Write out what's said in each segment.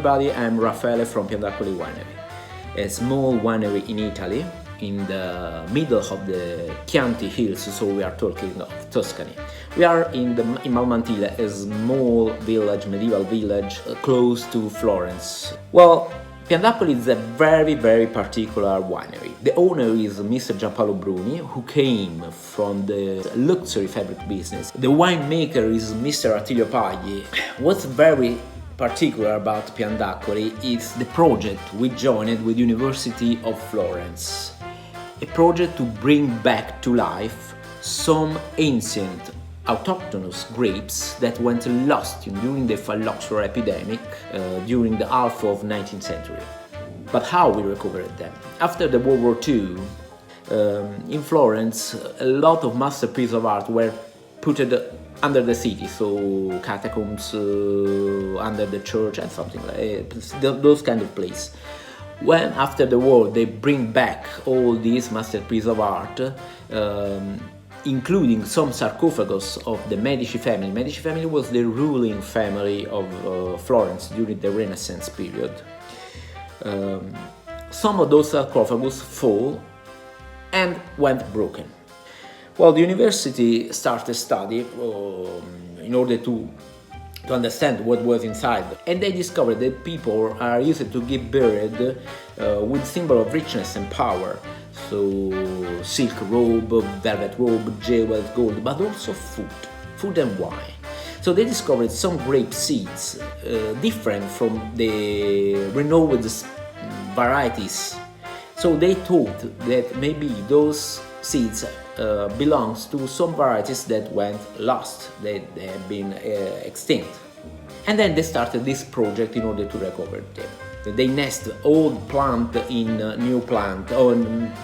everybody, I'm Rafael from Piandaccoli Winery, a small winery in Italy, in the middle of the Chianti Hills, so we are talking of Tuscany. We are in Malmantilla, a small village, medieval village, close to Florence. Well, Piandaccoli is a very particular winery. The owner is Mr. Giampaolo Bruni, who came from the luxury fabric business. The winemaker is Mr. Attilio Pagli. What's very particular about Piandaccoli is the project we joined with University of Florence. A project to bring back to life some ancient autochthonous grapes that went lost during the phylloxera epidemic during the half of 19th century. But how we recovered them? After the World War II, in Florence, a lot of masterpieces of art were put under the city, so catacombs under the church and something like those kind of places. When after the war they bring back all these masterpieces of art, including some sarcophagus of the Medici family. Medici family was the ruling family of Florence during the Renaissance period. Some of those sarcophagus fall and went broken. Well, the university started a study in order to understand what was inside, and they discovered that people are used to get buried with symbol of richness and power. So silk robe, velvet robe, jewels, gold, but also food and wine. So they discovered some grape seeds different from the renowned varieties. So they thought that maybe those seeds belongs to some varieties that went lost, that have been extinct. And then they started this project in order to recover them. They nest old plant in new plant,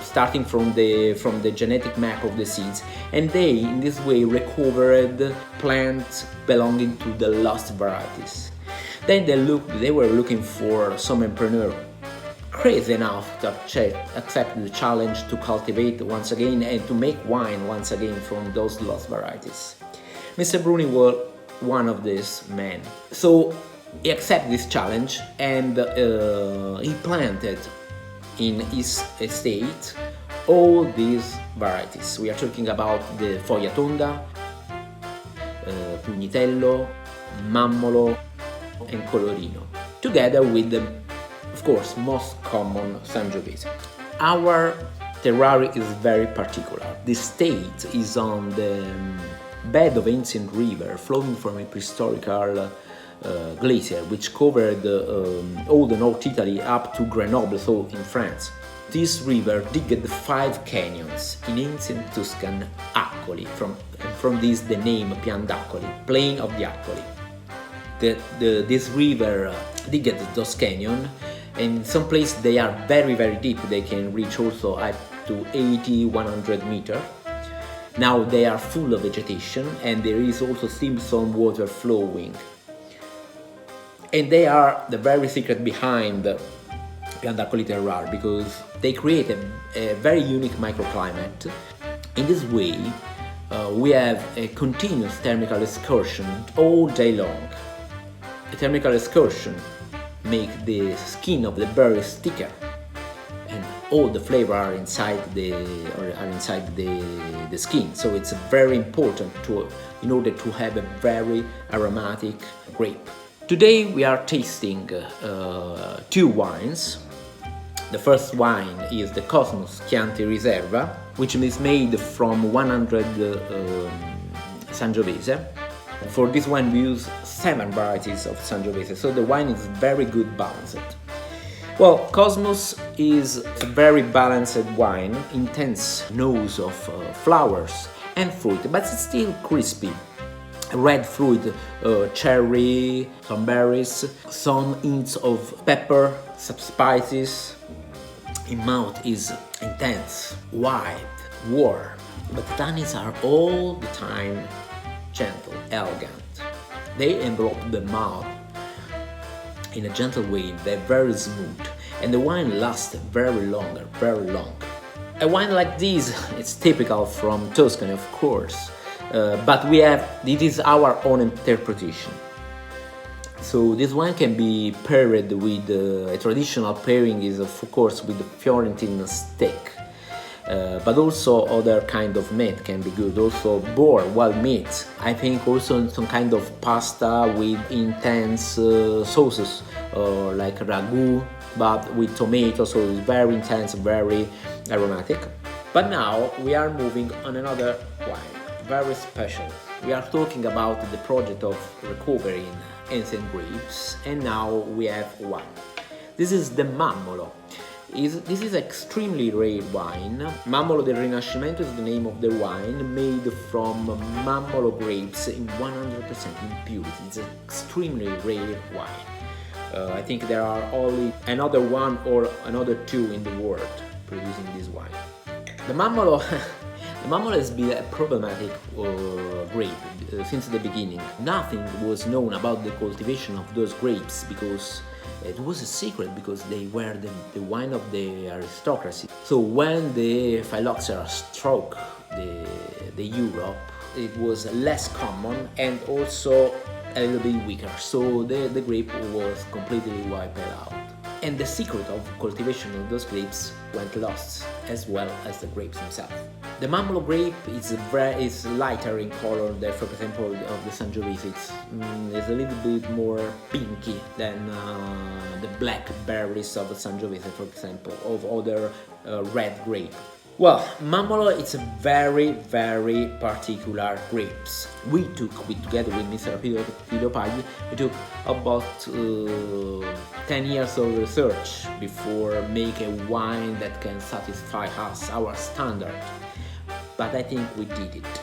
starting from the genetic map of the seeds, and they in this way recovered plants belonging to the lost varieties. Then they were looking for some entrepreneur crazy enough to accept the challenge to cultivate once again and to make wine once again from those lost varieties. Mr. Bruni was one of these men. So he accepted this challenge and he planted in his estate all these varieties. We are talking about the Foglia Tonda, Pugnitello, Mammolo and Colorino, together with the, of course, most common Sangiovese. Our terroir is very particular. The estate is on the bed of ancient river flowing from a prehistorical glacier which covered all the North Italy up to Grenoble, so in France. This river digged 5 canyons in ancient Tuscan Accoli, from this the name Piandaccoli, plain of the Accoli. This river digged those canyons, and in some places they are very deep. They can reach also up to 80-100 meters. Now they are full of vegetation and there is also still some water flowing. And they are the very secret behind Piandaccoli terroir, because they create a very unique microclimate. In this way, we have a continuous thermal excursion all day long. A thermal excursion makes the skin of the berries thicker, and all the flavor are inside the skin. So it's very important in order to have a very aromatic grape. Today we are tasting 2 wines. The first wine is the Cosmos Chianti Riserva, which is made from 100 Sangiovese. For this wine we use 7 varieties of Sangiovese, so the wine is very good balanced. Well, Cosmos is a very balanced wine, intense nose of flowers and fruit, but it's still crispy. Red fruit, cherry, some berries, some hints of pepper, some spices. In mouth is intense, white, warm, but tannins are all the time gentle, elegant. They envelop the mouth in a gentle way. They're very smooth, and the wine lasts very long. A wine like this, it's typical from Tuscany, of course. But it is our own interpretation. So this wine can be paired with a traditional pairing is of course with the Florentine steak, but also other kind of meat can be good. Also boar, wild meat. I think also some kind of pasta with intense sauces, like ragu, but with tomato, so it's very intense, very aromatic. But now we are moving on another wine, very special. We are talking about the project of recovering ancient grapes, and now we have one. This is the Mammolo. This is extremely rare wine. Mammolo del Rinascimento is the name of the wine, made from Mammolo grapes in 100% impurity. It's an extremely rare wine. I think there are only another one or another two in the world producing this wine. The Mammolo The Mammolo has been a problematic grape since the beginning. Nothing was known about the cultivation of those grapes because it was a secret, because they were the wine of the aristocracy. So when the phylloxera struck the Europe, it was less common and also a little bit weaker. So the grape was completely wiped out. And the secret of cultivation of those grapes went lost, as well as the grapes themselves. The Mammolo grape is lighter in color than, for example, of the Sangiovese. It's a little bit more pinky than the black berries of the Sangiovese, for example, of other red grape. Well, Mammolo is a very, very particular grapes. Together with Mr. Pagli, we took about 10 years of research before making a wine that can satisfy us, our standard. But I think we did it.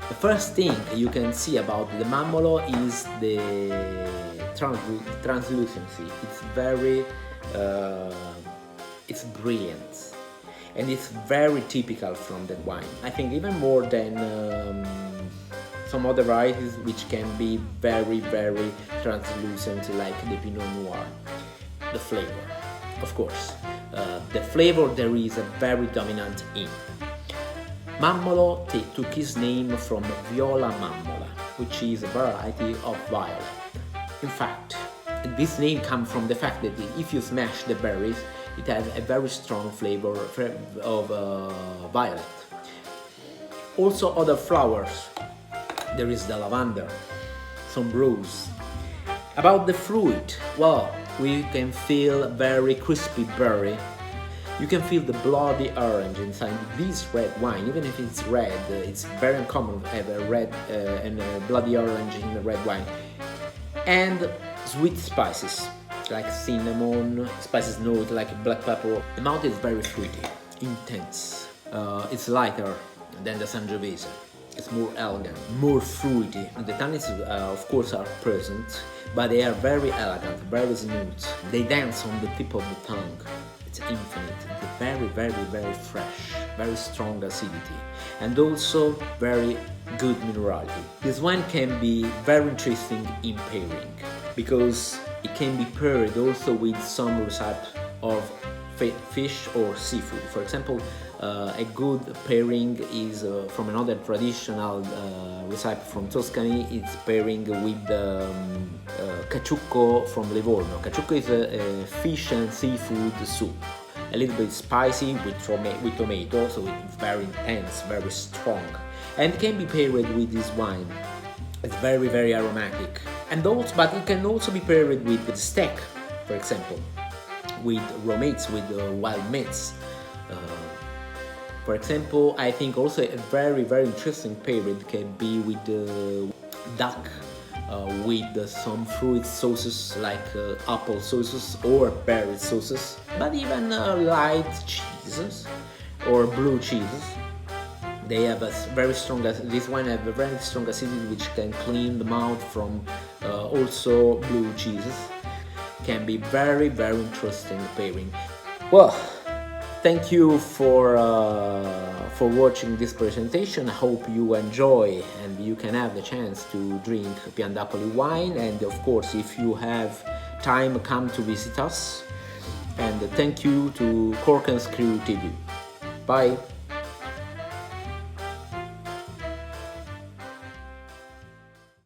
The first thing you can see about the Mammolo is the translucency. It's very, it's brilliant. And it's very typical from that wine. I think even more than some other varieties which can be very, very translucent, like the Pinot Noir. The flavor, of course. The flavor, there is a very dominant in. Mammolo took his name from Viola Mammola, which is a variety of violet. In fact, this name comes from the fact that if you smash the berries, it has a very strong flavor of violet. Also other flowers. There is the lavender, some rose. About the fruit, well, we can feel a very crispy berry. You can feel the bloody orange inside this red wine. Even if it's red, it's very uncommon to have a red and a bloody orange in the red wine. And sweet spices, like cinnamon, spices note like black pepper. The mouth is very fruity, intense. It's lighter than the Sangiovese. It's more elegant, more fruity. The tannins, of course, are present, but they are very elegant, very smooth. They dance on the tip of the tongue. It's infinite. It's very, very, very fresh, very strong acidity, and also very good minerality. This wine can be very interesting in pairing, because it can be paired also with some recipe of fish or seafood. For example, a good pairing is from another traditional recipe from Tuscany. It's pairing with caciucco from Livorno. Caciucco is a fish and seafood soup, a little bit spicy with tomato, so it's very intense, very strong, and can be paired with this wine. It's very, very aromatic, and also, but it can also be paired with steak, for example, with raw meats, with wild meats. For example, I think also a very, very interesting pairing can be with duck, with some fruit sauces like apple sauces or berry sauces, but even light cheeses or blue cheeses. They have a very strong, this wine have a very strong acidity which can clean the mouth from also blue cheeses. Can be very, very interesting pairing. Well, thank you for watching this presentation. I hope you enjoy and you can have the chance to drink Piandaccoli wine. And of course, if you have time, come to visit us. And thank you to Cork and Screw TV. Bye.